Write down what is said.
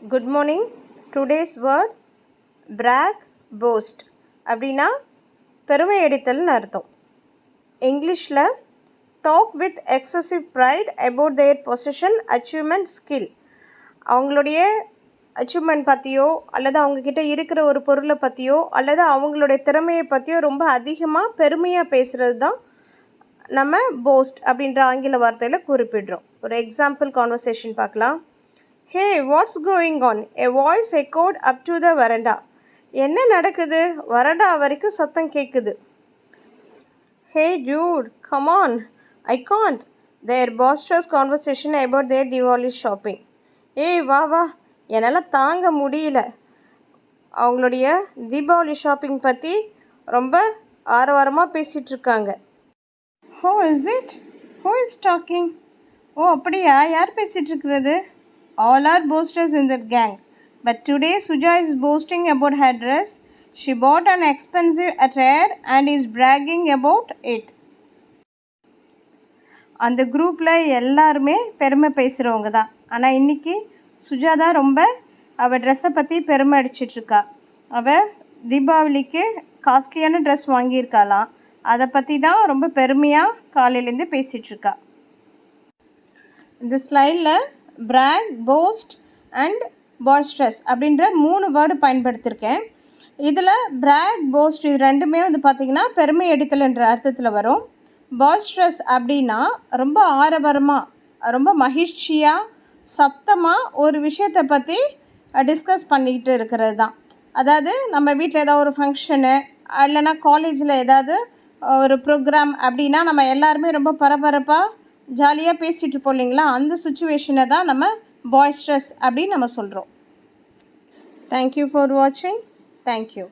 Good morning. Today's word brag, boast. அப்படின்னா பெருமை அடித்தல்னு அர்த்தம். இங்கிலீஷில் talk with excessive pride about their possession, achievement, skill. அவங்களுடைய அச்சீவ்மெண்ட் பற்றியோ அல்லது அவங்கக்கிட்ட இருக்கிற ஒரு பொருளை பற்றியோ அல்லது அவங்களுடைய திறமையை பற்றியோ ரொம்ப அதிகமாக பெருமையாக பேசுகிறது தான் நம்ம போஸ்ட் அப்படின்ற ஆங்கில வார்த்தையில் குறிப்பிடுறோம். ஒரு எக்ஸாம்பிள் கான்வர்சேஷன் பார்க்கலாம். Hey, what's going on? A voice echoed up to the veranda. என்ன நடக்குது? வரண்டா வரைக்கும் சத்தம் கேட்குது. Hey dude, come on. I can't. Their boisterous conversation about their Diwali shopping. ஏய் வா வா, என்னால் தாங்க முடியல. அவங்களுடைய தீபாவளி ஷாப்பிங் பற்றி ரொம்ப ஆரவாரமாக பேசிகிட்ருக்காங்க. Who is it? Who is talking? ஓ அப்படியா, யார் பேசிகிட்ருக்கிறது? All are boasters in that gang. But today Suja is boasting about her dress. She bought an expensive attire and is bragging about it. அந்த குரூப்பில் எல்லாருமே பெருமை பேசுகிறவங்க தான். ஆனால் இன்றைக்கி சுஜா தான் ரொம்ப அவள் ட்ரெஸ்ஸை பற்றி பெருமை அடிச்சிட்ருக்கா. அவள் தீபாவளிக்கு காஸ்ட்லியான ட்ரெஸ் வாங்கியிருக்காளாம். அதை பற்றி தான் ரொம்ப பெருமையாக காலையிலேருந்து பேசிகிட்ருக்கா. இந்த ஸ்லைடில் brag, boast and boisterous அப்படின்ற 3 வேர்டு பயன்படுத்தியிருக்கேன். இதில் brag, boast இது ரெண்டுமே வந்து பார்த்திங்கன்னா பெருமை அடித்தல் என்ற அர்த்தத்தில் வரும். boisterous அப்படின்னா ரொம்ப ஆரவாரமாக ரொம்ப மகிழ்ச்சியாக சத்தமாக ஒரு விஷயத்தை பற்றி டிஸ்கஸ் பண்ணிக்கிட்டு இருக்கிறது தான். அதாவது நம்ம வீட்டில் ஏதாவது ஒரு ஃபங்க்ஷனு இல்லைனா காலேஜில் ஏதாவது ஒரு ப்ரோக்ராம் அப்படின்னா நம்ம எல்லாருமே ரொம்ப பரபரப்பாக ஜாலியாக பேசிகிட்டு இருப்போம் இல்லைங்களா, அந்த சுச்சுவேஷனை தான் நம்ம பாய்ஸ்ட்ரஸ் அப்படின்னு நம்ம சொல்கிறோம். தேங்க்யூ ஃபார் வாட்சிங். தேங்க்யூ.